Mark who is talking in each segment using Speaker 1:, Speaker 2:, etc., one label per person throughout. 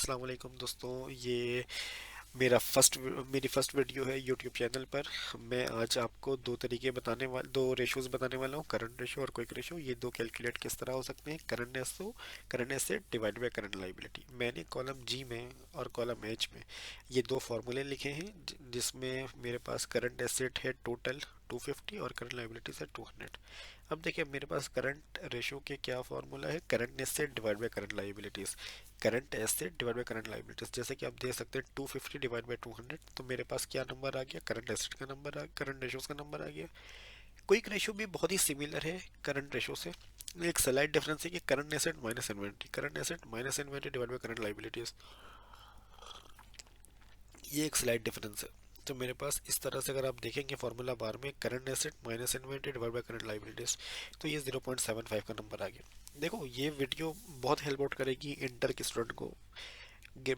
Speaker 1: अस्सलाम वालेकुम दोस्तों। ये मेरी फर्स्ट वीडियो है यूट्यूब चैनल पर। मैं आज आपको दो रेशोज़ बताने वाला हूँ, करंट रेशो और क्विक रेशो। ये दो कैलकुलेट किस तरह हो सकते हैं। Current asset divide by current liability. मैंने कॉलम जी में और कॉलम एच में ये दो फार्मूले लिखे हैं, जिसमें मेरे पास करंट एसेट है टोटल 250 और करंट लाइबिलिटीज है 200। अब देखिए मेरे पास करंट रेशो के क्या फार्मूला है। Current asset divide by current liabilities. Current asset divide by current liabilities, जैसे कि आप देख सकते हैं 250 डिवाइड बाय 200, तो मेरे पास क्या नंबर आ गया, करंट एसेट का नंबर आ करंट रेशोज का नंबर आ गया। क्विक रेशो भी बहुत ही सिमिलर है करंट रेशो से। एक स्लाइड डिफरेंस है कि current asset minus inventory, current asset minus inventory divide by current liabilities, ये एक स्लाइड डिफरेंस है। तो मेरे पास इस तरह से अगर आप देखेंगे फॉर्मूला बार में, current asset minus inventory divide by current liabilities, तो ये 0.75 का नंबर आ गया। देखो ये वीडियो बहुत हेल्प आउट करेगी इंटर के स्टूडेंट को,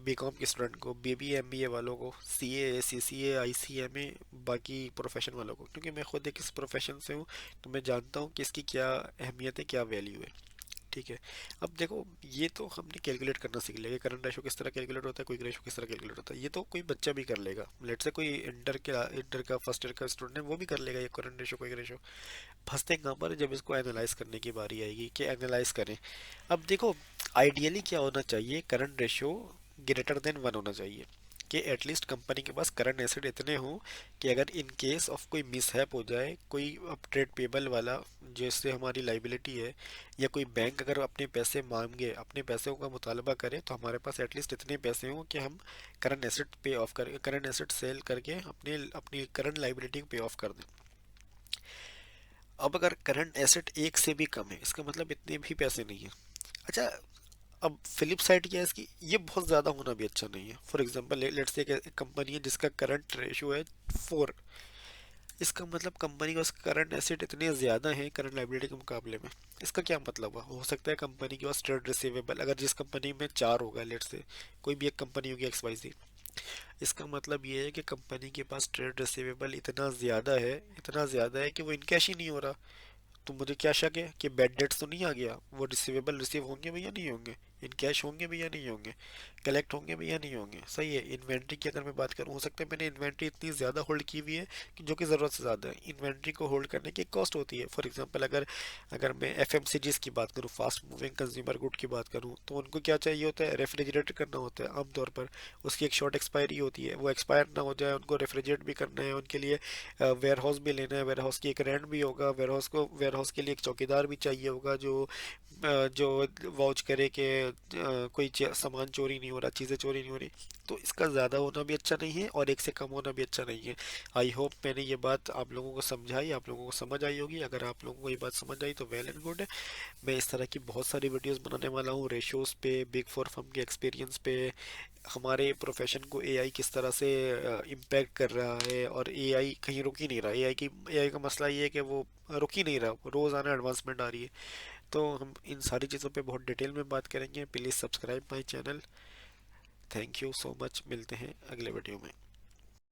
Speaker 1: बीकॉम के स्टूडेंट को, बीबीए एमबीए वालों को, सीए सीसीए आईसीएमए, बाकी प्रोफेशन वालों को, क्योंकि मैं खुद एक इस प्रोफेशन से हूँ। तो मैं जानता हूँ कि इसकी क्या अहमियत है, क्या वैल्यू है। ठीक है। अब देखो ये तो हमने कैलकुलेट करना सीख लिया कि करंट रेशो किस तरह कैलकुलेट होता है, क्विक रेशो किस तरह कैलकुलेट होता है। ये तो कोई बच्चा भी कर लेगा, लेट से कोई इंटर का फर्स्ट ईयर का स्टूडेंट है वो भी कर लेगा ये करंट रेशो क्विक रेशो। फंसते कहाँ पर है, जब इसको एनालाइज करने की बारी आएगी कि एनालाइज करें। अब देखो आइडियली क्या होना चाहिए, करंट रेशो ग्रेटर देन 1 होना चाहिए, कि एटलीस्ट कंपनी के पास करंट एसेट इतने हों कि अगर इन केस ऑफ कोई मिसहैप हो जाए, कोई अब ट्रेड पेबल वाला जैसे हमारी लाइबिलिटी है, या कोई बैंक अगर अपने पैसे मांगे, अपने पैसों का मुतालबा करे, तो हमारे पास एटलीस्ट इतने पैसे हों कि हम करंट एसेट सेल करके अपने अपनी करंट लाइबिलिटी को पे ऑफ कर दें। अब अगर करंट एसेट एक से भी कम है, इसका मतलब इतने भी पैसे नहीं है। अच्छा, अब फिलिप साइड क्या है इसकी, ये बहुत ज़्यादा होना भी अच्छा नहीं है। फॉर एग्जांपल लेट्स से एक कंपनी है जिसका करंट रेशियो है 4, इसका मतलब कंपनी का करंट एसेट इतने ज़्यादा हैं करंट लाइबिलिटी के मुकाबले में। इसका क्या मतलब हुआ, हो सकता है कंपनी के पास ट्रेड रिसीवेबल, अगर जिस कंपनी में 4 होगा, लेट्स से कोई भी एक कंपनी होगी XYZ, इसका मतलब ये है कि कंपनी के पास ट्रेड रिसीवेबल इतना ज़्यादा है कि वो इनकैश ही नहीं हो रहा। तो मुझे क्या शक है कि बैड डेट्स तो नहीं आ गया, वो रिसीवेबल रिसीव होंगे भी या नहीं होंगे, इन कैश होंगे भी या नहीं होंगे, कलेक्ट होंगे भी या नहीं होंगे। सही है। इन्वेंट्री की अगर मैं बात करूँ, हो सकता है मैंने इन्वेंट्री इतनी ज़्यादा होल्ड की हुई है कि जो कि ज़रूरत से ज़्यादा है। इन्वेंट्री को होल्ड करने की कॉस्ट होती है। फॉर एग्जांपल अगर अगर मैं FMCGs की बात करूँ, फास्ट मूविंग कंज्यूमर गुड की बात करूँ, तो उनको क्या चाहिए होता है, रेफ्रिजरेट करना होता है आमतौर पर। उसकी एक शॉर्ट एक्सपायरी होती है, वो एक्सपायर ना हो जाए, उनको रेफ्रिजरेट भी करना है, उनके लिए वेयर हाउस भी लेना है, वेयर हाउस की एक रेंट भी होगा, वेयर हाउस के लिए एक चौकीदार भी चाहिए होगा जो वॉच करे कि कोई सामान चोरी नहीं हो रहा, चीज़ें चोरी नहीं हो रही। तो इसका ज़्यादा होना भी अच्छा नहीं है और एक से कम होना भी अच्छा नहीं है। आई होप मैंने ये बात आप लोगों को समझाई, आप लोगों को समझ आई होगी। अगर आप लोगों को ये बात समझ आई तो वेल एंड गुड है। मैं इस तरह की बहुत सारी वीडियोस बनाने वाला हूँ, रेशोज़ पे, बिग फोर फर्म के एक्सपीरियंस पे, हमारे प्रोफेशन को एआई किस तरह से इम्पैक्ट कर रहा है, और एआई कहीं रुक ही नहीं रहा। एआई का मसला ये है कि वो रुक ही नहीं रहा, रोज़ाना एडवांसमेंट आ रही है। तो हम इन सारी चीज़ों पे बहुत डिटेल में बात करेंगे। Please subscribe my channel. Thank you so much, मिलते हैं अगले वीडियो में।